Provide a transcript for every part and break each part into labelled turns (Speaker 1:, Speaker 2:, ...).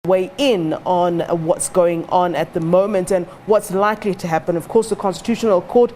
Speaker 1: weigh in on what's going on at the moment and what's likely to happen. Of course, the Constitutional Court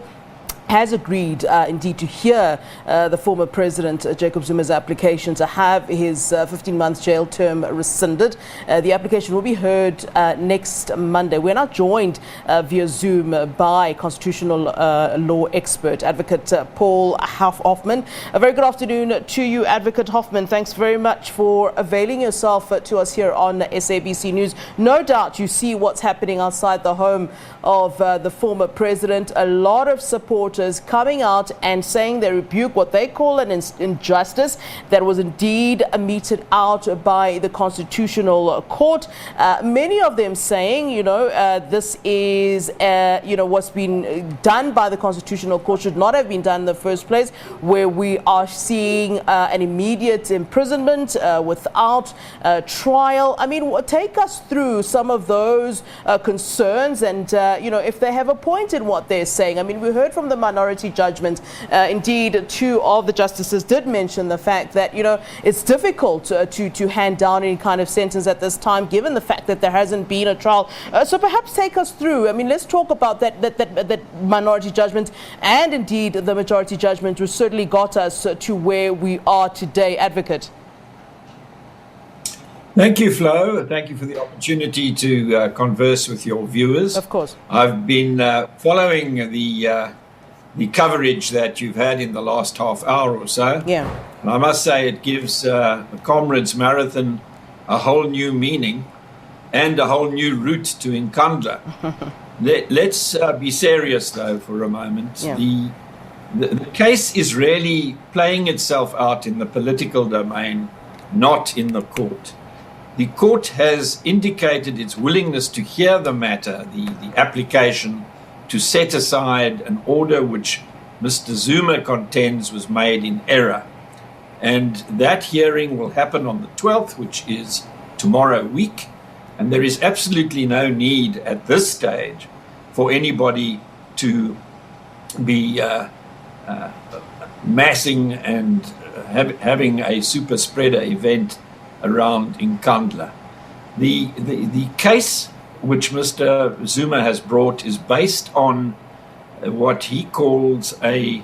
Speaker 1: has agreed indeed to hear the former President Jacob Zuma's application to have his 15-month jail term rescinded. The application will be heard next Monday. We're now joined via Zoom by constitutional law expert, Advocate Paul Hoffman. A very good afternoon to you, Advocate Hoffman. Thanks very much for availing yourself to us here on SABC News. No doubt you see what's happening outside the home of the former president. A lot of supporters coming out and saying they rebuke what they call an injustice that was indeed meted out by the Constitutional Court. Many of them saying, this is, what's been done by the Constitutional Court should not have been done in the first place, where we are seeing an immediate imprisonment without trial. I mean, take us through some of those concerns and, if they have a point in what they're saying. I mean, we heard from the minority judgment. Indeed, two of the justices did mention the fact that, it's difficult to hand down any kind of sentence at this time, given the fact that there hasn't been a trial. So perhaps take us through. I mean, let's talk about that minority judgment and indeed the majority judgment, which certainly got us to where we are today. Advocate.
Speaker 2: Thank you, Flo. Thank you for the opportunity to converse with your viewers.
Speaker 1: Of course.
Speaker 2: I've been following the coverage that you've had in the last half hour or so.
Speaker 1: Yeah.
Speaker 2: And I must say it gives the Comrades Marathon a whole new meaning and a whole new route to Nkandla. Let's be serious, though, for a moment.
Speaker 1: Yeah.
Speaker 2: The case is really playing itself out in the political domain, not in the court. The court has indicated its willingness to hear the matter, the application to set aside an order which Mr. Zuma contends was made in error. And that hearing will happen on the 12th, which is tomorrow week. And there is absolutely no need at this stage for anybody to be massing and having a super spreader event around Nkandla. The case which Mr. Zuma has brought is based on what he calls a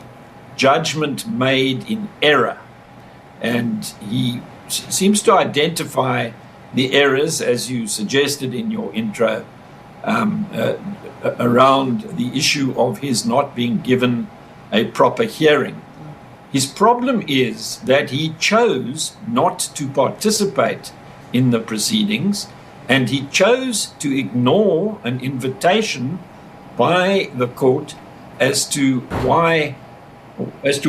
Speaker 2: judgment made in error. And he seems to identify the errors, as you suggested in your intro, around the issue of his not being given a proper hearing. His problem is that he chose not to participate in the proceedings, and he chose to ignore an invitation by the court as to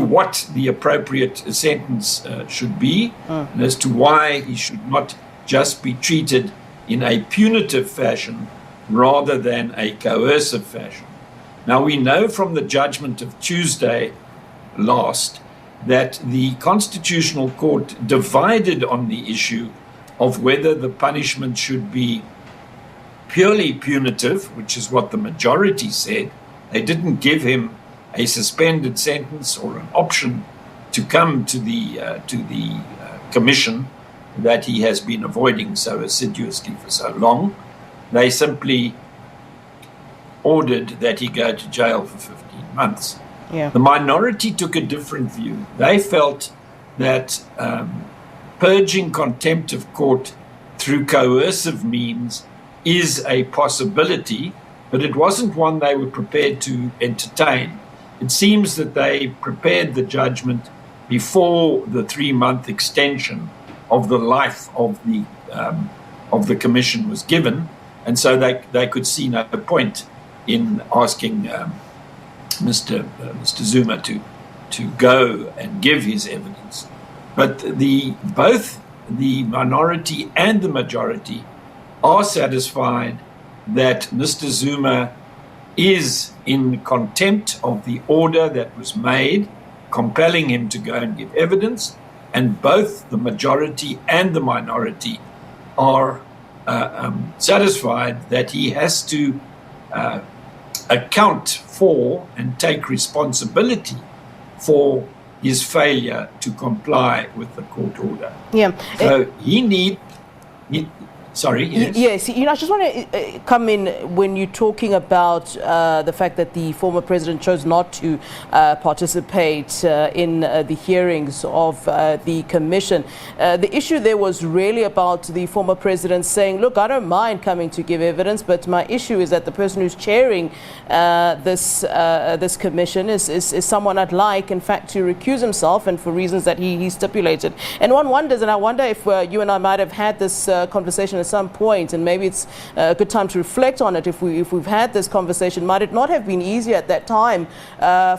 Speaker 2: what the appropriate sentence should be, and as to why he should not just be treated in a punitive fashion rather than a coercive fashion. Now, we know from the judgment of Tuesday last that the Constitutional Court divided on the issue of whether the punishment should be purely punitive, which is what the majority said. They didn't give him a suspended sentence or an option to come to the commission that he has been avoiding so assiduously for so long. They simply ordered that he go to jail for 15 months.
Speaker 1: Yeah.
Speaker 2: The minority took a different view. They felt that purging contempt of court through coercive means is a possibility, but it wasn't one they were prepared to entertain. It seems that they prepared the judgment before the 3-month extension of the life of the commission was given, and so they could see no point in asking Mr. Zuma to go and give his evidence. But both the minority and the majority are satisfied that Mr. Zuma is in contempt of the order that was made, compelling him to go and give evidence, and both the majority and the minority are satisfied that he has to account for and take responsibility for his failure to comply with the court order.
Speaker 1: Yeah.
Speaker 2: So he Sorry, yes.
Speaker 1: Yes, I just want to come in when you're talking about the fact that the former president chose not to participate in the hearings of the commission. The issue there was really about the former president saying, look, I don't mind coming to give evidence, but my issue is that the person who's chairing this commission is someone I'd like, in fact, to recuse himself, and for reasons that he stipulated. And one wonders, and I wonder if you and I might have had this conversation at some point, and maybe it's a good time to reflect on it. If we've had this conversation, might it not have been easier at that time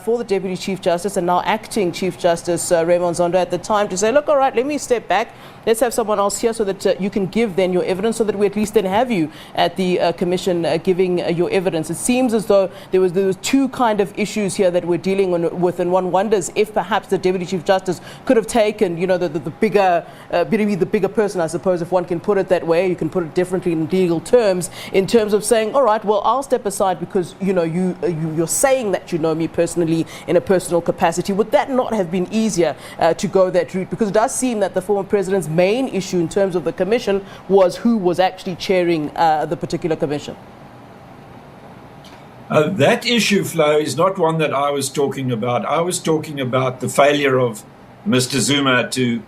Speaker 1: for the Deputy Chief Justice and now acting Chief Justice Raymond Zondo at the time to say, look, all right, let me step back. Let's have someone else here so that you can give then your evidence, so that we at least then have you at the commission giving your evidence. It seems as though there was two kind of issues here that we're dealing with, and one wonders if perhaps the Deputy Chief Justice could have taken, the bigger person, I suppose, if one can put it that way. You can put it differently in legal terms, in terms of saying, all right, well, I'll step aside because you're saying that you know me personally in a personal capacity. Would that not have been easier to go that route? Because it does seem that the former president's main issue in terms of the commission was who was actually chairing the particular commission.
Speaker 2: That issue, Flo, is not one that I was talking about. I was talking about the failure of Mr. Zuma to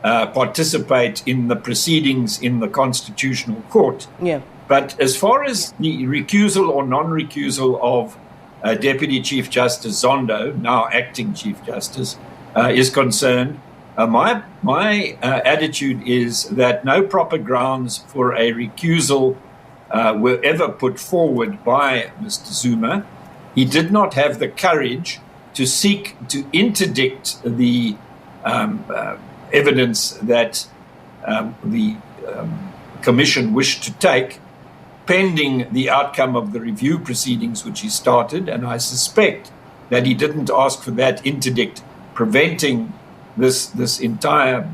Speaker 2: participate in the proceedings in the Constitutional Court.
Speaker 1: Yeah.
Speaker 2: But as far as the recusal or non-recusal of Deputy Chief Justice Zondo, now acting Chief Justice, is concerned, my attitude is that no proper grounds for a recusal were ever put forward by Mr. Zuma. He did not have the courage to seek to interdict the evidence that the commission wished to take, pending the outcome of the review proceedings which he started. And I suspect that he didn't ask for that interdict, preventing this entire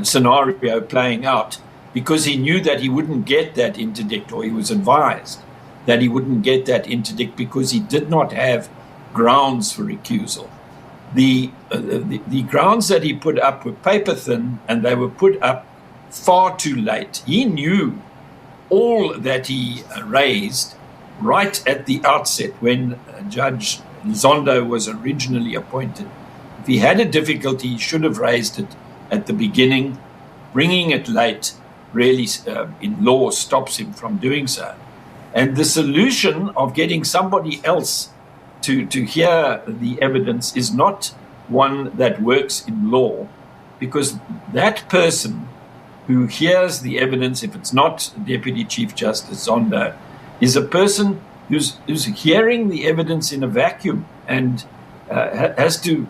Speaker 2: scenario playing out, because he knew that he wouldn't get that interdict, or he was advised that he wouldn't get that interdict, because he did not have grounds for recusal. The grounds that he put up were paper thin, and they were put up far too late. He knew all that he raised right at the outset when Judge Zondo was originally appointed. If he had a difficulty, he should have raised it at the beginning. Bringing it late really, in law, stops him from doing so. And the solution of getting somebody else to hear the evidence is not one that works in law, because that person who hears the evidence, if it's not Deputy Chief Justice Zondo, is a person who's hearing the evidence in a vacuum and has to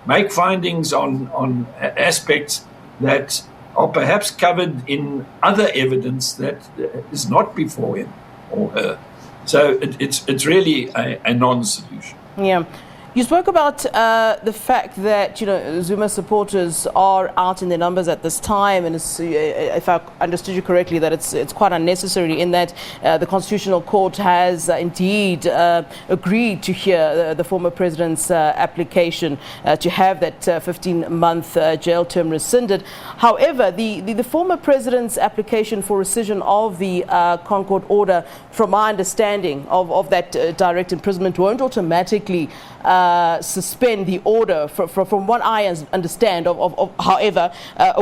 Speaker 2: make findings on aspects that are perhaps covered in other evidence that is not before him or her. So it's really a non-solution.
Speaker 1: Yeah. You spoke about the fact that, Zuma supporters are out in their numbers at this time, and if I understood you correctly, that it's quite unnecessary, in that the Constitutional Court has indeed agreed to hear the former president's application to have that 15-month jail term rescinded. However, the former president's application for rescission of the Concord order, from my understanding of that direct imprisonment, won't automatically suspend the order from what I understand however,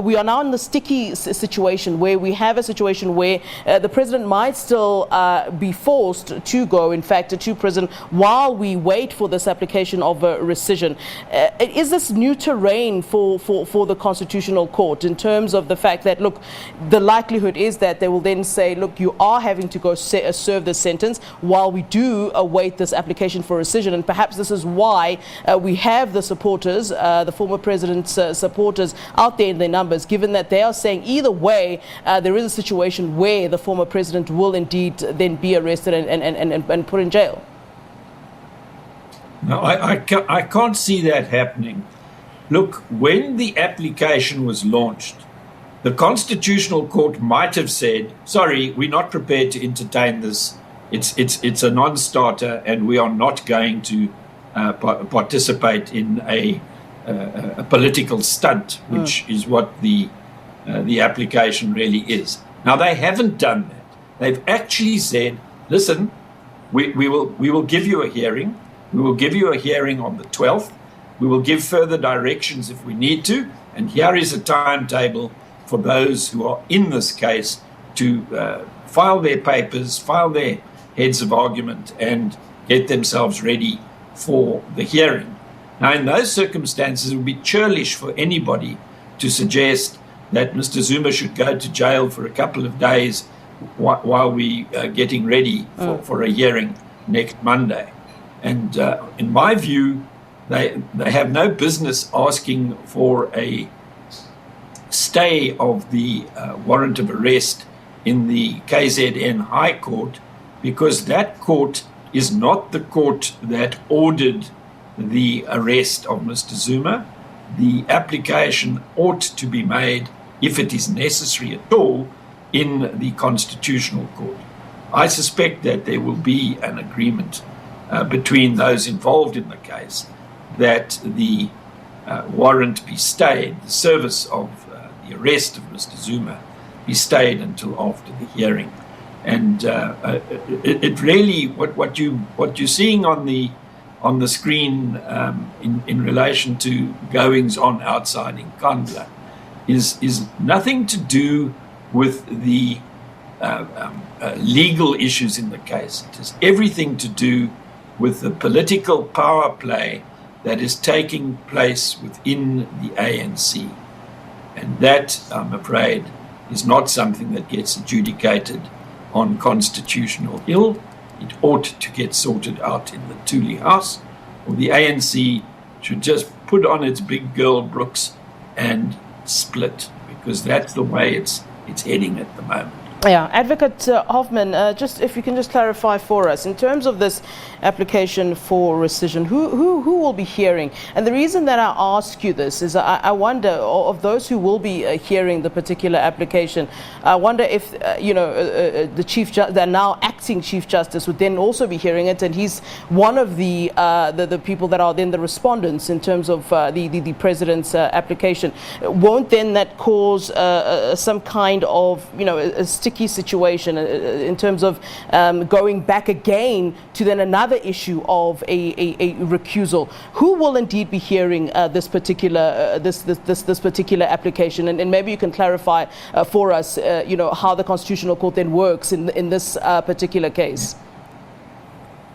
Speaker 1: we are now in the sticky situation where we have a situation where the president might still be forced to go, in fact, to prison while we wait for this application of rescission. Is this new terrain for the Constitutional Court, in terms of the fact that, look, the likelihood is that they will then say, look, you are having to go serve this sentence while we do await this application for rescission, and perhaps this is why we have the supporters, the former president's supporters out there in their numbers, given that they are saying either way there is a situation where the former president will indeed then be arrested and put in jail.
Speaker 2: No, I can't see that happening. Look, when the application was launched, the Constitutional Court might have said, sorry, we're not prepared to entertain this. It's a non-starter, and we are not going to participate in a political stunt, which is what the the application really is. Now, they haven't done that. They've actually said, listen, we will give you a hearing. We will give you a hearing on the 12th. We will give further directions if we need to. And here is a timetable for those who are in this case to file their papers, file their heads of argument, and get themselves ready for the hearing. Now, in those circumstances, it would be churlish for anybody to suggest that Mr. Zuma should go to jail for a couple of days while we are getting ready for a hearing next Monday. And in my view, they have no business asking for a stay of the warrant of arrest in the KZN High Court, because that court is not the court that ordered the arrest of Mr. Zuma. The application ought to be made, if it is necessary at all, in the Constitutional Court. I suspect that there will be an agreement between those involved in the case that the warrant be stayed, the service of the arrest of Mr. Zuma be stayed until after the hearing. And it really, what you're seeing on the screen in relation to goings on outside in Kandla is nothing to do with the legal issues in the case. It has everything to do with the political power play that is taking place within the ANC. And that, I'm afraid, is not something that gets adjudicated on Constitutional Hill. It ought to get sorted out in the Thule House, or the ANC should just put on its big girl brooks and split, because that's the way it's heading at the moment.
Speaker 1: Yeah, Advocate Hoffman, just if you can just clarify for us, in terms of this application for rescission, who will be hearing? And the reason that I ask you this is I wonder, of those who will be hearing the particular application, I wonder if, the Chief the now acting Chief Justice would then also be hearing it, and he's one of the people that are then the respondents in terms of the President's application. Won't then that cause some kind of, a sticky situation in terms of going back again to then another issue of a recusal? Who will indeed be hearing this particular this particular application? And maybe you can clarify for us, how the Constitutional Court then works in this particular case.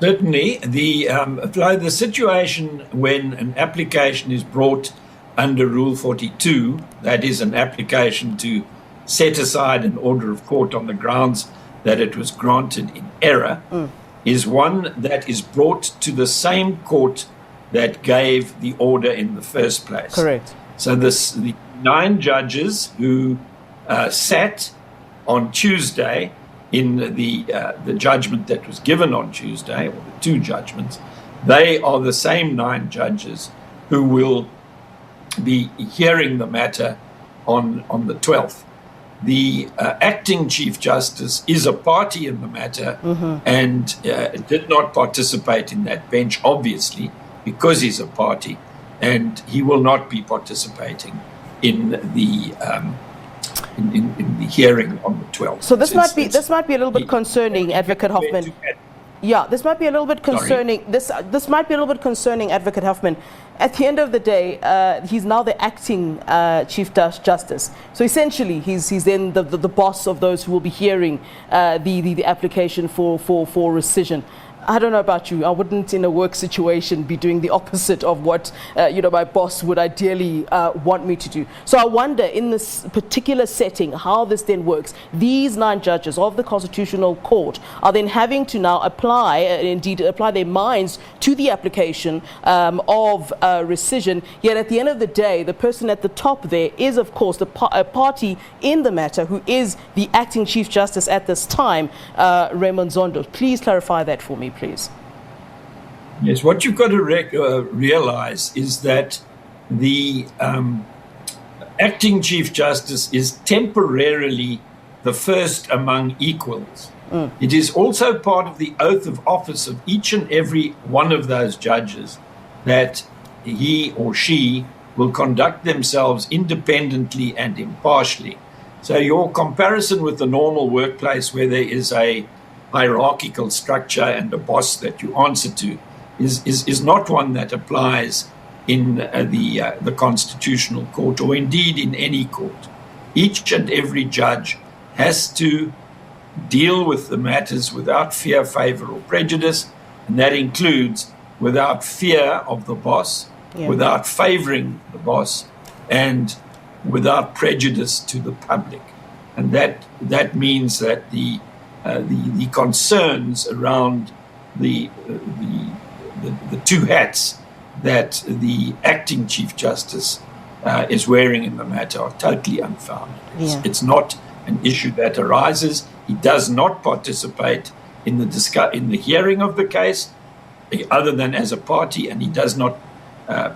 Speaker 2: Certainly, the situation when an application is brought under Rule 42, that is an application to set aside an order of court on the grounds that it was granted in error, is one that is brought to the same court that gave the order in the first place.
Speaker 1: Correct.
Speaker 2: So the 9 judges who sat on Tuesday in the judgment that was given on Tuesday, or the 2 judgments, they are the same 9 judges who will be hearing the matter on the 12th. The acting Chief Justice is a party in the matter and did not participate in that bench, obviously, because he's a party, and he will not be participating in the hearing on the 12th.
Speaker 1: So this might be a little bit concerning, Advocate Hoffman. Yeah, this might be a little bit concerning.
Speaker 2: Sorry?
Speaker 1: This might be a little bit concerning, Advocate Hoffman. At the end of the day, he's now the acting Chief Justice. So essentially, he's then the boss of those who will be hearing the application for rescission. I don't know about you. I wouldn't, in a work situation, be doing the opposite of what my boss would ideally want me to do. So I wonder, in this particular setting, how this then works. These 9 judges of the Constitutional Court are then having to now apply their minds to the application of rescission. Yet at the end of the day, the person at the top there is, of course, a party in the matter, who is the acting Chief Justice at this time, Raymond Zondo. Please clarify that for me, please.
Speaker 2: Yes, what you've got to realize is that the acting Chief Justice is temporarily the first among equals. It is also part of the oath of office of each and every one of those judges that he or she will conduct themselves independently and impartially. So your comparison with the normal workplace where there is a hierarchical structure and a boss that you answer to is not one that applies in the Constitutional Court, or indeed in any court. Each and every judge has to deal with the matters without fear, favor, or prejudice, and that includes without fear of the boss, without favoring the boss, and without prejudice to the public. And that means that the concerns around the two hats that the acting Chief Justice is wearing in the matter are totally unfounded. It's not an issue that arises. He does not participate in the hearing of the case, other than as a party, and he does not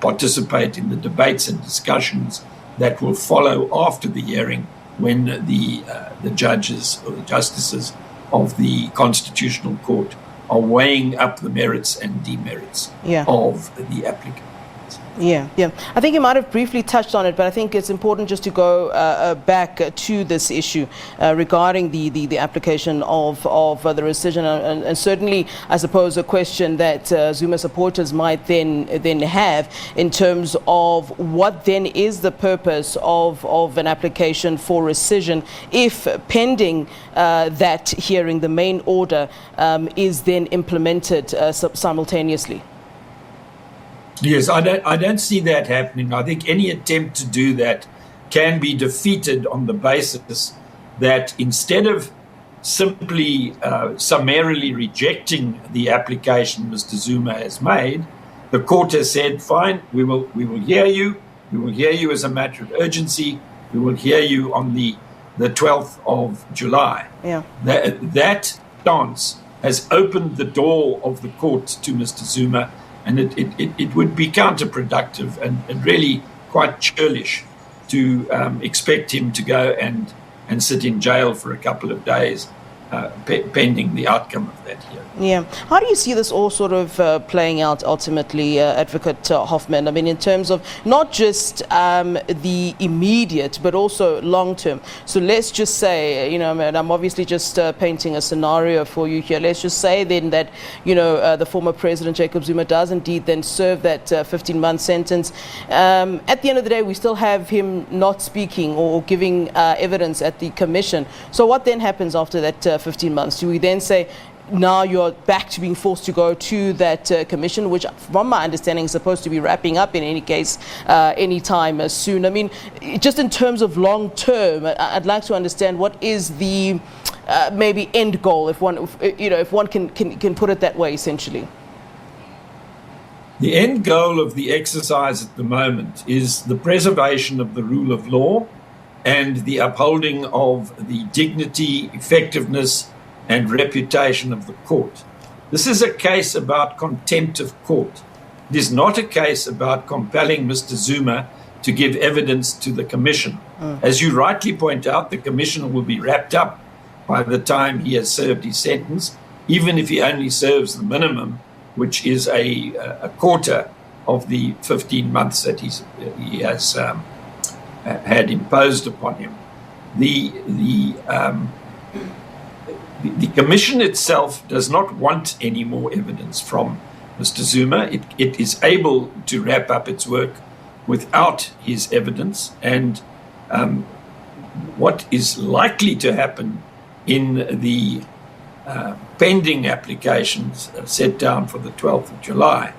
Speaker 2: participate in the debates and discussions that will follow after the hearing, when the judges or the justices of the Constitutional Court are weighing up the merits and demerits of the applicant.
Speaker 1: Yeah. I think you might have briefly touched on it, but I think it's important just to go back to this issue regarding the application of the rescission, and certainly, I suppose, a question that Zuma supporters might then have in terms of what then is the purpose of an application for rescission if pending that hearing, the main order is then implemented simultaneously.
Speaker 2: Yes, I don't see that happening. I think any attempt to do that can be defeated on the basis that instead of simply summarily rejecting the application Mr. Zuma has made, the court has said, fine, we will hear you. We will hear you as a matter of urgency. We will hear you on the 12th of July.
Speaker 1: Yeah.
Speaker 2: That stance has opened the door of the court to Mr. Zuma, and it would be counterproductive and really quite churlish to expect him to go and sit in jail for a couple of days pending the outcome of that hearing.
Speaker 1: Yeah. How do you see this all sort of playing out ultimately, Advocate Hoffman? I mean, in terms of not just the immediate, but also long term. So let's just say, and I'm obviously just painting a scenario for you here. Let's just say then that, the former President Jacob Zuma does indeed then serve that 15-month sentence. At the end of the day, we still have him not speaking or giving evidence at the commission. So what then happens after that 15 months? Do we then say, now you're back to being forced to go to that commission, which from my understanding is supposed to be wrapping up in any case anytime soon? I mean, just in terms of long term, I'd like to understand what is the maybe end goal, if one can put it that way, essentially.
Speaker 2: The end goal of the exercise at the moment is the preservation of the rule of law and the upholding of the dignity, effectiveness, and reputation of the court. This is a case about contempt of court. It is not a case about compelling Mr. Zuma to give evidence to the commission. As you rightly point out, the commission will be wrapped up by the time he has served his sentence, even if he only serves the minimum, which is a quarter of the 15 months that he has had imposed upon him. The commission itself does not want any more evidence from Mr. Zuma. It is able to wrap up its work without his evidence. And what is likely to happen in the pending applications set down for the 12th of July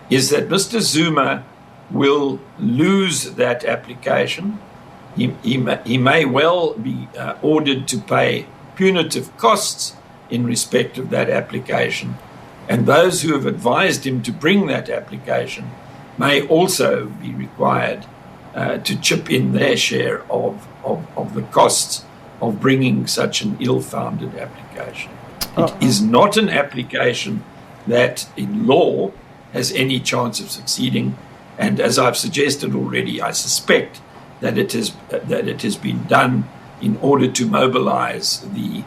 Speaker 2: is that Mr. Zuma will lose that application. He may well be ordered to pay punitive costs in respect of that application, and those who have advised him to bring that application may also be required to chip in their share of the costs of bringing such an ill-founded application. It is not an application that in law has any chance of succeeding, and as I've suggested already, I suspect that it has been done in order to mobilize the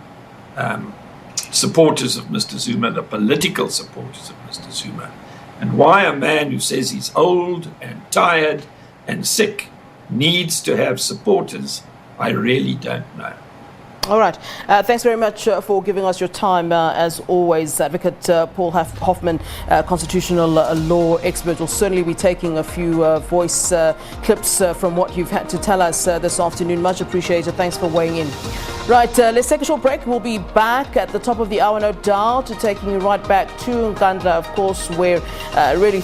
Speaker 2: supporters of Mr. Zuma, the political supporters of Mr. Zuma. And why a man who says he's old and tired and sick needs to have supporters, I really don't know.
Speaker 1: All right. Thanks very much for giving us your time. As always, Advocate Paul Hoffman, constitutional law expert, will certainly be taking a few voice clips from what you've had to tell us this afternoon. Much appreciated. Thanks for weighing in. Right, let's take a short break. We'll be back at the top of the hour, no doubt, taking you right back to Nkandla, of course, where really